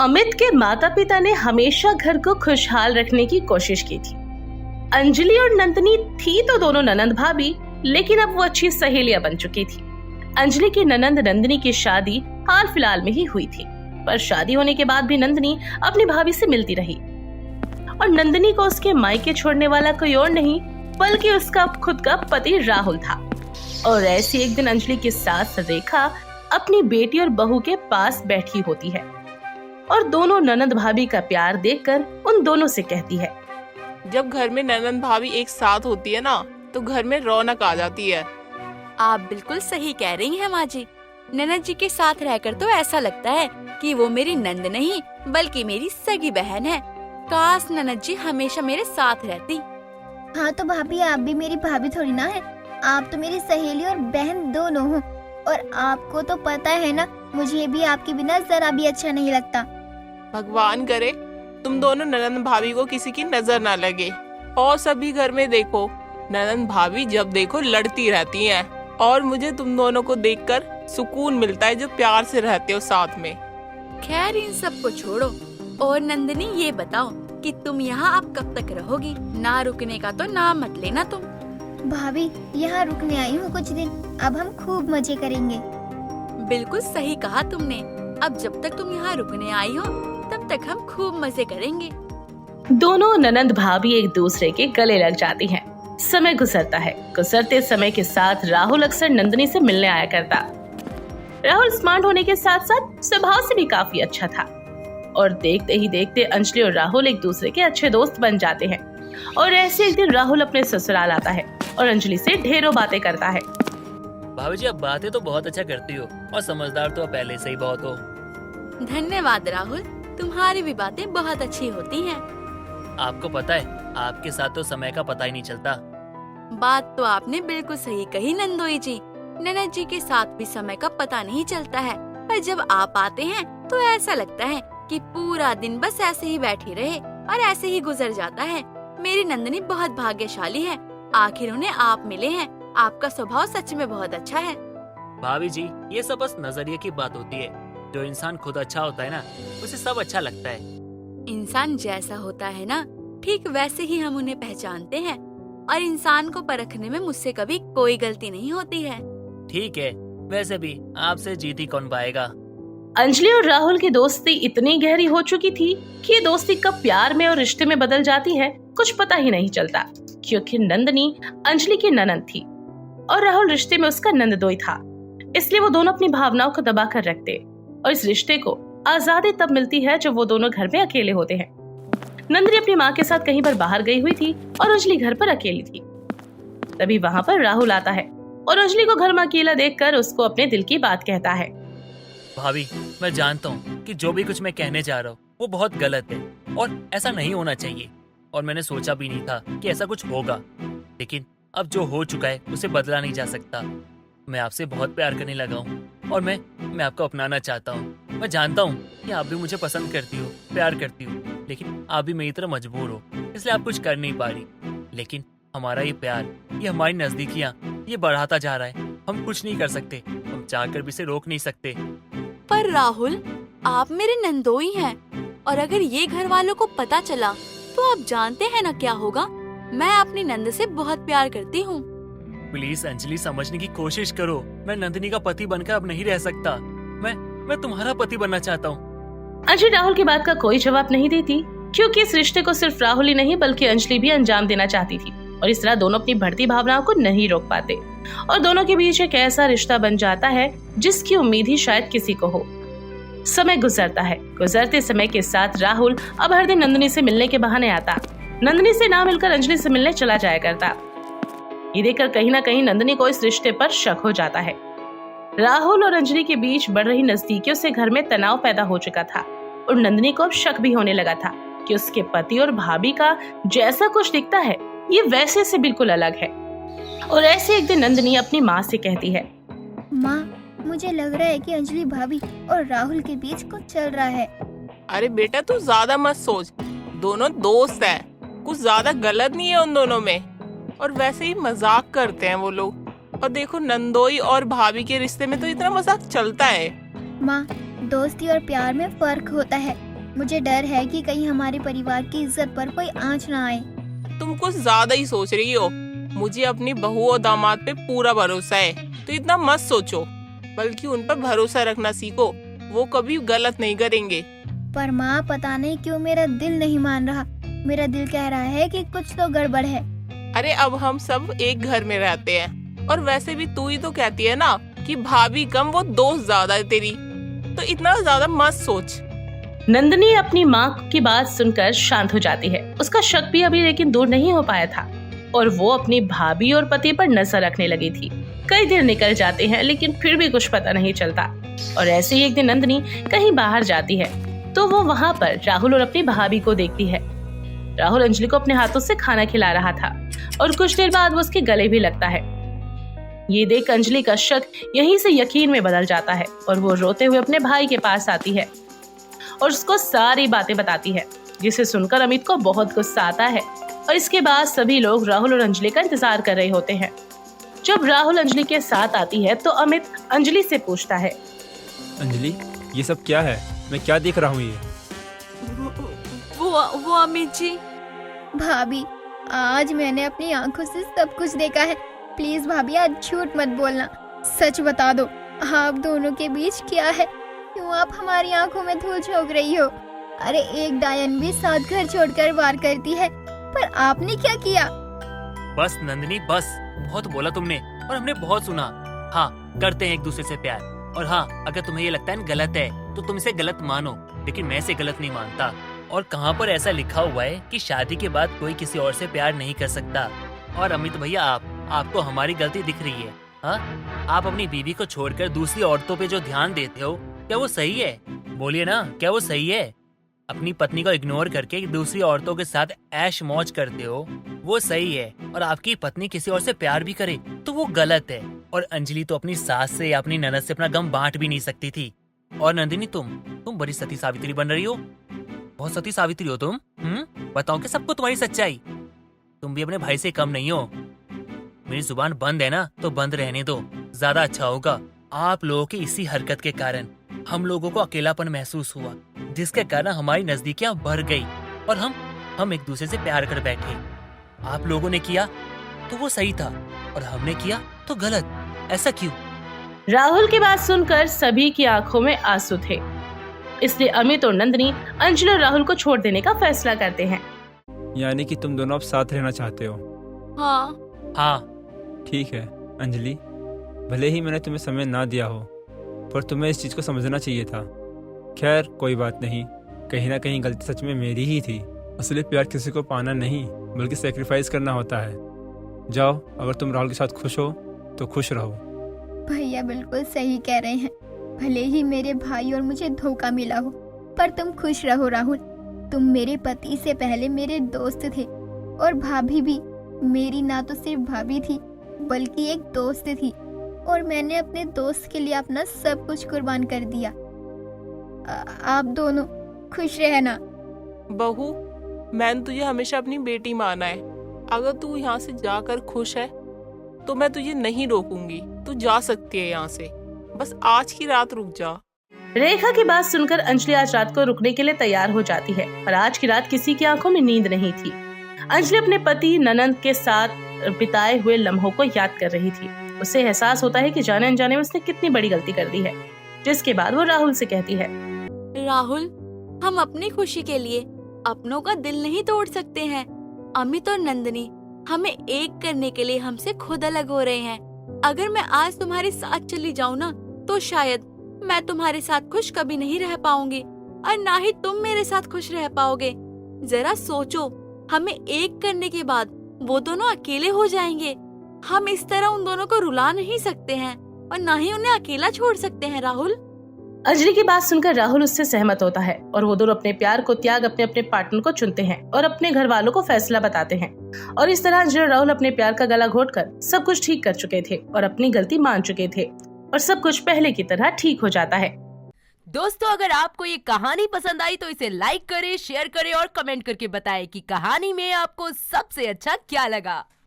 अमित के माता पिता ने हमेशा घर को खुशहाल रखने की कोशिश की थी। अंजलि और नंदिनी थी तो दोनों ननंद भाभी, लेकिन अब वो अच्छी सहेलियां बन चुकी थी। अंजलि की ननंद नंदिनी की शादी हाल फिलहाल में ही हुई थी, पर शादी होने के बाद भी नंदिनी अपनी भाभी से मिलती रही और नंदिनी को उसके मायके छोड़ने वाला कोई और नहीं बल्कि उसका खुद का पति राहुल था। और ऐसी एक दिन अंजलि की सास रेखा अपनी बेटी और बहू के पास बैठी होती है और दोनों ननंद भाभी का प्यार देखकर उन दोनों से कहती है, जब घर में ननंद भाभी एक साथ होती है ना तो घर में रौनक आ जाती है। आप बिल्कुल सही कह रही हैं माँ जी। ननद जी के साथ रहकर तो ऐसा लगता है कि वो मेरी नंद नहीं बल्कि मेरी सगी बहन है। काश ननद जी हमेशा मेरे साथ रहती। हाँ तो भाभी, आप भी मेरी भाभी थोड़ी ना है, आप तो मेरी सहेली और बहन दोनों हो। और आपको तो पता है ना, मुझे भी आपके बिना जरा भी अच्छा नहीं लगता। भगवान करे तुम दोनों ननंद भाभी को किसी की नजर ना लगे। और सभी घर में देखो, ननंद भाभी जब देखो लड़ती रहती हैं और मुझे तुम दोनों को देखकर सुकून मिलता है जो प्यार से रहते हो साथ में। खैर इन सब को छोड़ो और नंदिनी ये बताओ कि तुम यहाँ अब कब तक रहोगी? ना रुकने का तो नाम मत लेना तुम। भाभी, यहाँ रुकने आई हूँ कुछ दिन, अब हम खूब मजे करेंगे। बिल्कुल सही कहा तुमने। अब जब तक तुम यहाँ रुकने आई हो तब तक हम खूब मजे करेंगे। दोनों ननंद भाभी एक दूसरे के गले लग जाती हैं। समय गुजरता है। गुजरते समय के साथ राहुल अक्सर नंदिनी से मिलने आया करता। राहुल स्मार्ट होने के साथ साथ स्वभाव से भी काफी अच्छा था और देखते ही देखते अंजलि और राहुल एक दूसरे के अच्छे दोस्त बन जाते हैं। और ऐसे एक दिन राहुल अपने ससुराल आता है और अंजलि से ढेरों बातें करता है। भाभी जी, अब बातें तो बहुत अच्छा करती हो और समझदार तो पहले से ही बहुत हो। धन्यवाद राहुल, तुम्हारी भी बातें बहुत अच्छी होती हैं। आपको पता है, आपके साथ तो समय का पता ही नहीं चलता। बात तो आपने बिल्कुल सही कही नंदोई जी। ननद जी के साथ भी समय का पता नहीं चलता है, पर जब आप आते हैं तो ऐसा लगता है कि पूरा दिन बस ऐसे ही बैठी रहे और ऐसे ही गुजर जाता है। मेरी नंदिनी बहुत भाग्यशाली है, आखिर उन्हें आप मिले हैं। आपका स्वभाव सच में बहुत अच्छा है। भाभी जी, ये सब बस नजरिए की बात होती है। जो इंसान खुद अच्छा होता है ना, उसे सब अच्छा लगता है। इंसान जैसा होता है ना, ठीक वैसे ही हम उन्हें पहचानते हैं। और इंसान को परखने में मुझसे कभी कोई गलती नहीं होती है। ठीक है, वैसे भी आपसे जीत ही कौन पाएगा। अंजलि और राहुल की दोस्ती इतनी गहरी हो चुकी थी कि ये दोस्ती कब प्यार में और रिश्ते में बदल जाती है कुछ पता ही नहीं चलता, क्योंकि नंदिनी अंजलि की ननंद थी और राहुल रिश्ते में उसका नंददोई था। इसलिए वो दोनों अपनी भावनाओं को दबा कर रखते और इस रिश्ते को आजादी तब मिलती है जब वो दोनों घर में अकेले होते हैं। नंदिनी अपनी माँ के साथ कहीं पर बाहर गई हुई थी और अंजलि घर पर अकेली थी। तभी वहाँ पर राहुल आता है और अंजलि को घर में अकेला देखकर उसको अपने दिल की बात कहता है। भाभी, मैं जानता हूँ कि जो भी कुछ मैं कहने जा रहा हूँ वो बहुत गलत है और ऐसा नहीं होना चाहिए। और मैंने सोचा भी नहीं था कि ऐसा कुछ होगा, लेकिन अब जो हो चुका है उसे बदला नहीं जा सकता। मैं आपसे बहुत प्यार करने लगा हूँ और मैं आपको अपनाना चाहता हूँ। मैं जानता हूँ कि आप भी मुझे पसंद करती हो, प्यार करती हो, लेकिन आप भी मेरी तरह मजबूर हो, इसलिए आप कुछ कर नहीं पा रही। लेकिन हमारा ये प्यार, ये हमारी नजदीकियाँ, ये बढ़ाता जा रहा है। हम कुछ नहीं कर सकते, हम चाहकर भी इसे रोक नहीं सकते। पर राहुल, आप मेरे नंदोई हैं और अगर ये घर वालों को पता चला तो आप जानते हैं ना क्या होगा। मैं अपनी नंद से बहुत प्यार करती हूँ। प्लीज अंजलि, समझने की कोशिश करो। मैं नंदिनी का पति बनकर अब नहीं रह सकता। मैं तुम्हारा पति बनना चाहता हूँ। अंजलि राहुल की बात का कोई जवाब नहीं देती, क्योंकि इस रिश्ते को सिर्फ राहुल ही नहीं बल्कि अंजलि भी अंजाम देना चाहती थी और इस तरह दोनों अपनी बढ़ती भावनाओं को नहीं रोक पाते और दोनों के बीच एक ऐसा रिश्ता बन जाता है जिसकी उम्मीद ही शायद किसी को हो। समय गुजरता है। गुजरते समय के साथ राहुल अब हर दिन नंदिनी से मिलने के बहाने आता। नंदिनी से ना मिलकर अंजलि से मिलने चला जाया करता। ये देखकर कहीं ना कहीं नंदिनी को इस रिश्ते पर शक हो जाता है। राहुल और अंजलि के बीच बढ़ रही नजदीकियों से घर में तनाव पैदा हो चुका था और नंदिनी को अब शक भी होने लगा था कि उसके पति और भाभी का जैसा कुछ दिखता है ये वैसे से बिल्कुल अलग है। और ऐसे एक दिन नंदिनी अपनी माँ से कहती है, माँ, मुझे लग रहा है कि अंजलि भाभी और राहुल के बीच कुछ चल रहा है। अरे बेटा, तू ज्यादा मत सोच, दोनों दोस्त हैं, कुछ ज्यादा गलत नहीं है उन दोनों में। और वैसे ही मजाक करते हैं वो लोग। और देखो, नंदोई और भाभी के रिश्ते में तो इतना मजाक चलता है। माँ, दोस्ती और प्यार में फर्क होता है। मुझे डर है कि कहीं हमारे परिवार की इज्जत पर कोई आंच ना आए। तुम कुछ ज्यादा ही सोच रही हो। मुझे अपनी बहू और दामाद पे पूरा भरोसा है, तो इतना मत सोचो, बल्कि उन पर भरोसा रखना सीखो। वो कभी गलत नहीं करेंगे। पर माँ, पता नहीं क्यों मेरा दिल नहीं मान रहा। मेरा दिल कह रहा है कि कुछ तो गड़बड़ है। अरे अब हम सब एक घर में रहते हैं, और वैसे भी तू ही तो कहती है ना कि भाभी कम वो दोस्त ज्यादा है तेरी, तो इतना ज्यादा मत सोच। नंदिनी अपनी माँ की बात सुनकर शांत हो जाती है। उसका शक भी अभी लेकिन दूर नहीं हो पाया था और वो अपनी भाभी और पति पर नजर रखने लगी थी। कई दिन निकल जाते हैं लेकिन फिर भी कुछ पता नहीं चलता। और ऐसे ही एक दिन नंदिनी कहीं बाहर जाती है तो वो वहाँ पर राहुल और अपनी भाभी को देखती है। राहुल अंजलि को अपने हाथों से खाना खिला रहा था और कुछ देर बाद वो उसके गले भी लगता है। ये देख अंजलि का शक यहीं से यकीन में बदल जाता है और वो रोते हुए अपने भाई के पास आती है और उसको सारी बातें बताती है, जिसे सुनकर अमित को बहुत गुस्सा आता है। और इसके बाद सभी लोग राहुल और अंजलि का इंतजार कर रहे होते हैं। जब राहुल अंजलि के साथ आती है तो अमित अंजलि से पूछता है, अंजलि, ये सब क्या है? मैं क्या देख रहा हूँ ये? वो अमित जी। भाभी, आज मैंने अपनी आंखों से सब कुछ देखा है। प्लीज भाभी, आज झूठ मत बोलना, सच बता दो। आप दोनों के बीच क्या है? क्यों आप हमारी आंखों में धूल झोंक रही हो? अरे एक डायन भी 7 घर छोड़कर वार करती है, पर आपने क्या किया? बस नंदिनी, बस बहुत बोला तुमने और हमने बहुत सुना। हाँ, करते हैं एक दूसरे से प्यार। और हाँ, अगर तुम्हें ये लगता है गलत है तो तुम इसे गलत मानो, लेकिन मैं इसे गलत नहीं मानता। और कहाँ पर ऐसा लिखा हुआ है कि शादी के बाद कोई किसी और से प्यार नहीं कर सकता? और अमित भैया, आपको हमारी गलती दिख रही है? हाँ, आप अपनी बीवी को छोड़कर दूसरी औरतों पे जो ध्यान देते हो, क्या वो सही है? बोलिए ना, क्या वो सही है? अपनी पत्नी को इग्नोर करके दूसरी औरतों के साथ ऐश मौज करते हो, वो सही है। और आपकी पत्नी किसी और से प्यार भी करे तो वो गलत है। और अंजलि तो अपनी सास से या अपनी ननद से अपना गम बांट भी नहीं सकती थी। और नंदिनी, तुम बड़ी सती सावित्री बन रही हो। बहुत सती सावित्री हो तुम। बताओ कि सबको तुम्हारी सच्चाई। तुम भी अपने भाई से कम नहीं हो। मेरी जुबान बंद है ना, तो बंद रहने दो, ज्यादा अच्छा होगा। आप लोगों की इसी हरकत के कारण हम लोगों को अकेलापन महसूस हुआ, जिसके कारण हमारी नजदीकियां बढ़ गई और हम एक दूसरे से प्यार कर बैठे। आप लोगों ने किया तो वो सही था और हमने किया तो गलत। ऐसा क्यों? राहुल की बात सुनकर सभी की आंखों में आंसू थे। इसलिए अमित और नंदिनी अंजलि और राहुल को छोड़ देने का फैसला करते हैं। यानी कि तुम दोनों अब साथ रहना चाहते हो? हाँ। ठीक है अंजलि, भले ही मैंने तुम्हें समय ना दिया हो, पर तुम्हें इस चीज़ को समझना चाहिए था। खैर कोई बात नहीं, कहीं ना कहीं गलती सच में मेरी ही थी। असली प्यार किसी को पाना नहीं बल्कि सेक्रीफाइस करना होता है। जाओ, अगर तुम राहुल के साथ खुश हो तो खुश रहो। भैया बिल्कुल सही कह रहे हैं। भले ही मेरे भाई और मुझे धोखा मिला हो, पर तुम खुश रहो राहुल। तुम मेरे पति से पहले मेरे दोस्त थे, और भाभी भी मेरी ना तो सिर्फ भाभी थी बल्कि एक दोस्त थी, और मैंने अपने दोस्त के लिए अपना सब कुछ कुर्बान कर दिया। आप दोनों खुश रहना। बहू, मैंने तुझे हमेशा अपनी बेटी माना है। अगर तू यहाँ से जाकर खुश है तो मैं तुझे नहीं रोकूंगी। तू जा सकती है यहाँ से, बस आज की रात रुक जा। रेखा की बात सुनकर अंजलि आज रात को रुकने के लिए तैयार हो जाती है, पर आज की रात किसी की आंखों में नींद नहीं थी। अंजलि अपने पति ननंद के साथ बिताए हुए लम्हों को याद कर रही थी। उसे एहसास होता है कि जाने अनजाने में उसने कितनी बड़ी गलती कर दी है, जिसके बाद वो राहुल से कहती है, राहुल, हम अपनी खुशी के लिए अपनों का दिल नहीं तोड़ सकते हैं। अमित और नंदिनी हमें एक करने के लिए हमसे खुद अलग हो रहे हैं। अगर मैं आज तुम्हारे साथ चली जाऊँ ना, तो शायद मैं तुम्हारे साथ खुश कभी नहीं रह पाऊंगी और ना ही तुम मेरे साथ खुश रह पाओगे। जरा सोचो, हमें एक करने के बाद वो दोनों अकेले हो जाएंगे। हम इस तरह उन दोनों को रुला नहीं सकते हैं और ना ही उन्हें अकेला छोड़ सकते हैं। राहुल। अंजलि की बात सुनकर राहुल उससे सहमत होता है और वो दोनों अपने प्यार को त्याग अपने अपने पार्टनर को चुनते हैं और अपने घर वालों को फैसला बताते हैं। और इस तरह अंजलि और राहुल अपने प्यार का गला घोटकर सब कुछ ठीक कर चुके थे और अपनी गलती मान चुके थे और सब कुछ पहले की तरह ठीक हो जाता है। दोस्तों, अगर आपको ये कहानी पसंद आई तो इसे लाइक करें, शेयर करें और कमेंट करके बताएं कि कहानी में आपको सबसे अच्छा क्या लगा।